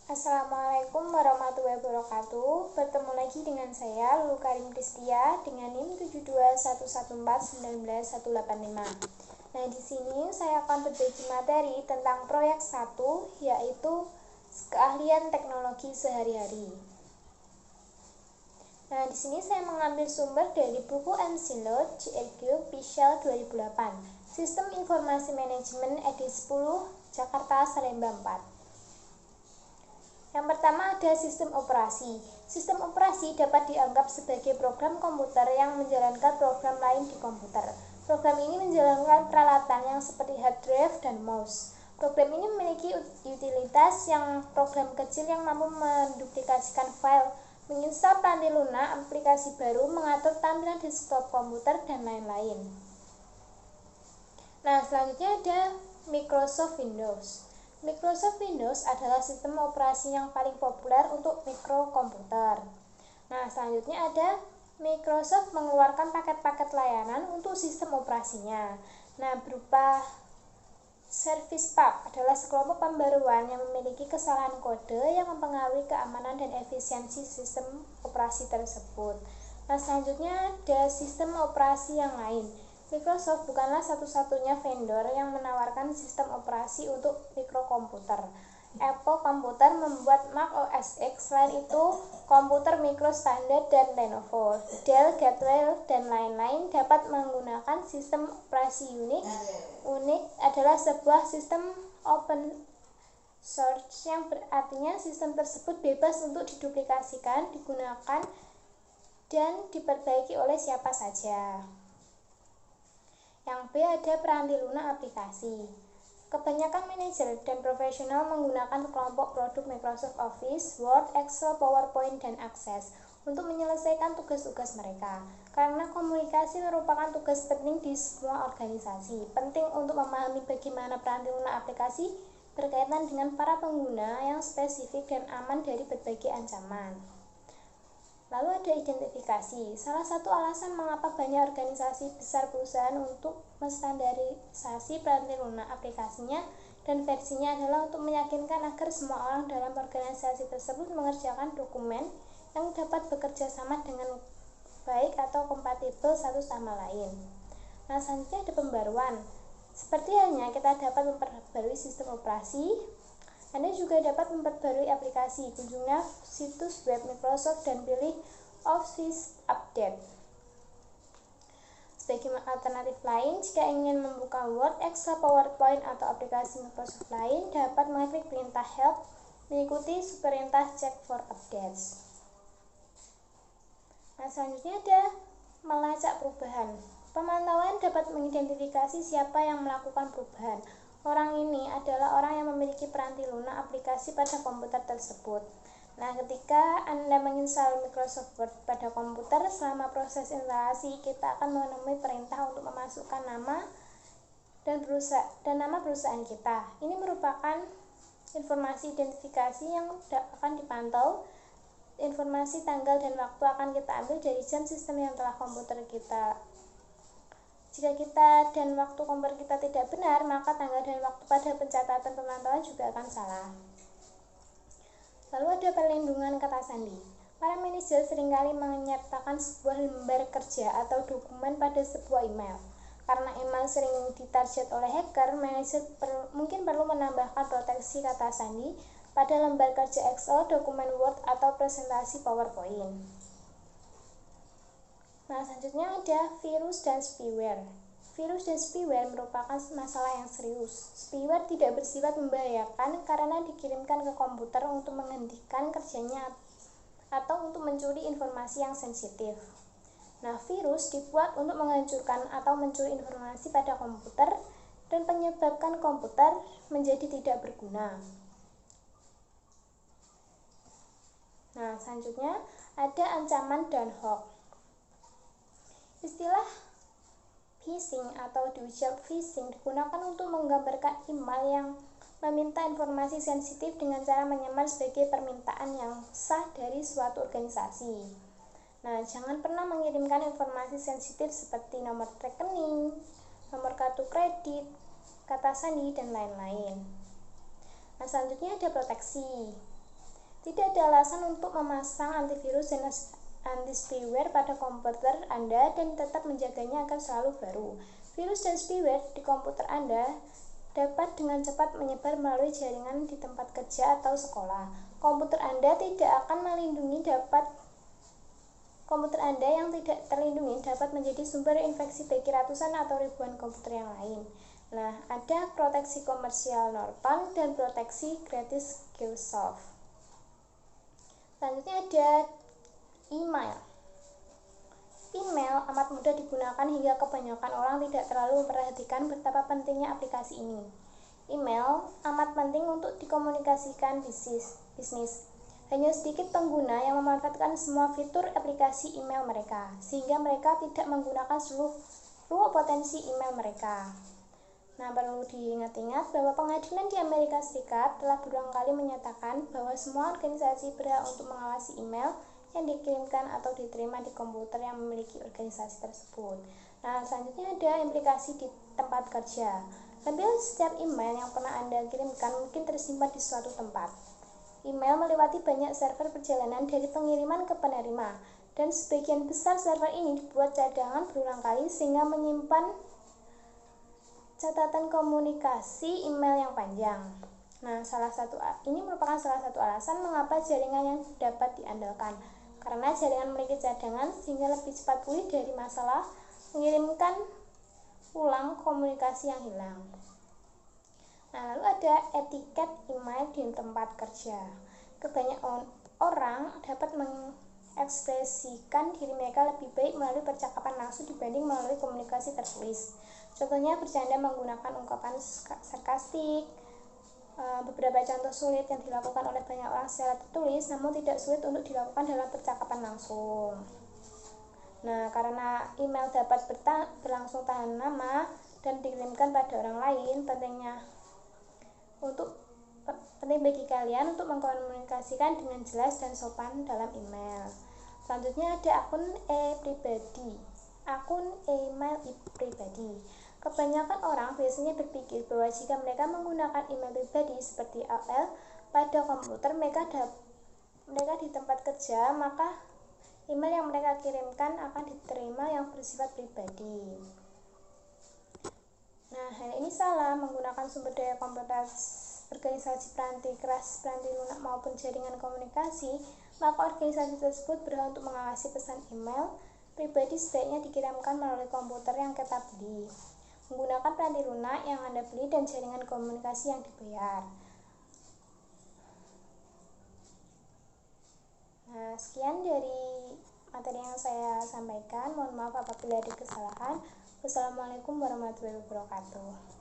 Assalamualaikum warahmatullahi wabarakatuh. Bertemu lagi dengan saya Lulu Karim Pristia dengan NIM 721141918. Nah, di sini saya akan berbagi materi tentang proyek 1 yaitu keahlian teknologi sehari-hari. Nah, di sini saya mengambil sumber dari buku MCLOT JRQ Official 2008, Sistem Informasi Manajemen edisi 10, Jakarta Salemba 4. Yang pertama ada sistem operasi. Sistem operasi dapat dianggap sebagai program komputer yang menjalankan program lain di komputer. Program ini menjalankan peralatan yang seperti hard drive dan mouse. Program ini memiliki utilitas yang program kecil yang mampu menduplikasikan file, menginstal peranti lunak, aplikasi baru, mengatur tampilan desktop komputer, dan lain-lain. Nah, selanjutnya ada Microsoft Windows. Microsoft Windows adalah sistem operasi yang paling populer untuk mikrokomputer. Nah, selanjutnya ada Microsoft mengeluarkan paket-paket layanan untuk sistem operasinya. Nah, berupa Service Pack adalah sekelompok pembaruan yang memiliki kesalahan kode yang mempengaruhi keamanan dan efisiensi sistem operasi tersebut. Nah, selanjutnya ada sistem operasi yang lain. Microsoft bukanlah satu-satunya vendor yang menawarkan sistem operasi untuk mikrokomputer. Apple Computer membuat Mac OS X, selain itu komputer Micro Standard dan Lenovo, Dell, Gateway, dan lain-lain dapat menggunakan sistem operasi Unix. Unix adalah sebuah sistem open source yang berartinya sistem tersebut bebas untuk diduplikasikan, digunakan, dan diperbaiki oleh siapa saja. Yang B ada peranti lunak aplikasi. Kebanyakan manajer dan profesional menggunakan kelompok produk Microsoft Office, Word, Excel, PowerPoint, dan Access untuk menyelesaikan tugas-tugas mereka. Karena komunikasi merupakan tugas penting di semua organisasi, penting untuk memahami bagaimana peranti lunak aplikasi berkaitan dengan para pengguna yang spesifik dan aman dari berbagai ancaman. Lalu ada identifikasi. Salah satu alasan mengapa banyak organisasi besar perusahaan untuk menstandarisasi peranti lunak aplikasinya dan versinya adalah untuk meyakinkan agar semua orang dalam organisasi tersebut mengerjakan dokumen yang dapat bekerja sama dengan baik atau kompatibel satu sama lain. Nah, selanjutnya ada pembaruan. Seperti halnya kita dapat memperbarui sistem operasi, Anda juga dapat memperbarui aplikasi. Kunjungilah situs web Microsoft dan pilih Office Update. Sebagai alternatif lain, jika ingin membuka Word, Excel, PowerPoint, atau aplikasi Microsoft lain, dapat mengklik perintah Help, mengikuti perintah Check for Updates. Nah, selanjutnya ada melacak perubahan. Pemantauan dapat mengidentifikasi siapa yang melakukan perubahan. Orang ini adalah orang yang memiliki peranti lunak aplikasi pada komputer tersebut. Nah, ketika Anda menginstal Microsoft Word pada komputer, selama proses instalasi kita akan menemui perintah untuk memasukkan nama dan nama perusahaan kita. Ini merupakan informasi identifikasi yang akan dipantau. Informasi tanggal dan waktu akan kita ambil dari jam sistem yang telah komputer kita. Jika kita dan waktu komputer kita tidak benar, maka tanggal dan waktu pada pencatatan pemantauan juga akan salah. Lalu ada perlindungan kata sandi. Para manajer seringkali menyertakan sebuah lembar kerja atau dokumen pada sebuah email. Karena email sering ditarget oleh hacker, manajer mungkin perlu menambahkan proteksi kata sandi pada lembar kerja Excel, dokumen Word, atau presentasi PowerPoint. Nah, selanjutnya ada virus dan spyware. Virus dan spyware merupakan masalah yang serius. Spyware tidak bersifat membahayakan karena dikirimkan ke komputer untuk menghentikan kerjanya atau untuk mencuri informasi yang sensitif. Nah, virus dibuat untuk menghancurkan atau mencuri informasi pada komputer dan menyebabkan komputer menjadi tidak berguna. Nah, selanjutnya ada ancaman dan hoax. Istilah phishing atau do-it-yourself phishing digunakan untuk menggambarkan email yang meminta informasi sensitif dengan cara menyamar sebagai permintaan yang sah dari suatu organisasi. Nah, jangan pernah mengirimkan informasi sensitif seperti nomor rekening, nomor kartu kredit, kata sandi, dan lain-lain. Nah, selanjutnya ada proteksi. Tidak ada alasan untuk memasang antivirus dan anti-spyware pada komputer Anda dan tetap menjaganya agar selalu baru. Virus dan spyware di komputer Anda dapat dengan cepat menyebar melalui jaringan di tempat kerja atau sekolah. Komputer Anda yang tidak terlindungi dapat menjadi sumber infeksi bagi ratusan atau ribuan komputer yang lain. Nah, ada proteksi komersial Norton dan proteksi gratis Geosoft. Selanjutnya ada email. Email amat mudah digunakan hingga kebanyakan orang tidak terlalu memperhatikan betapa pentingnya aplikasi ini. Email amat penting untuk dikomunikasikan bisnis. Hanya sedikit pengguna yang memanfaatkan semua fitur aplikasi email mereka, sehingga mereka tidak menggunakan seluruh potensi email mereka. Nah, perlu diingat-ingat bahwa pengadilan di Amerika Serikat telah berulang kali menyatakan bahwa semua organisasi berhak untuk mengawasi email yang dikirimkan atau diterima di komputer yang memiliki organisasi tersebut. Nah, selanjutnya ada implikasi di tempat kerja. Hampir setiap email yang pernah Anda kirimkan mungkin tersimpan di suatu tempat. Email melewati banyak server perjalanan dari pengiriman ke penerima, dan sebagian besar server ini dibuat cadangan berulang kali sehingga menyimpan catatan komunikasi email yang panjang. Nah, ini merupakan salah satu alasan mengapa jaringan yang dapat diandalkan, karena jaringan memiliki cadangan sehingga lebih cepat pulih dari masalah mengirimkan ulang komunikasi yang hilang. Nah, lalu ada etiket email di tempat kerja. Kebanyakan orang dapat mengekspresikan diri mereka lebih baik melalui percakapan langsung dibanding melalui komunikasi tertulis. Contohnya bercanda menggunakan ungkapan sarkastik. Beberapa contoh sulit yang dilakukan oleh banyak orang secara tertulis namun tidak sulit untuk dilakukan dalam percakapan langsung. Nah, karena email dapat berlangsung tahan lama dan dikirimkan pada orang lain, penting bagi kalian untuk mengkomunikasikan dengan jelas dan sopan dalam email. Selanjutnya ada akun pribadi. Akun email pribadi. Kebanyakan orang biasanya berpikir bahwa jika mereka menggunakan email pribadi seperti AOL pada komputer mereka di tempat kerja, maka email yang mereka kirimkan akan diterima yang bersifat pribadi. Nah, hal ini salah. Menggunakan sumber daya komputer organisasi peranti keras, peranti lunak maupun jaringan komunikasi, maka organisasi tersebut berhak untuk mengawasi pesan email pribadi sebaiknya dikirimkan melalui komputer yang kita beli, menggunakan peranti lunak yang Anda beli dan jaringan komunikasi yang dibayar. Nah, sekian dari materi yang saya sampaikan. Mohon maaf apabila ada kesalahan. Wassalamualaikum warahmatullahi wabarakatuh.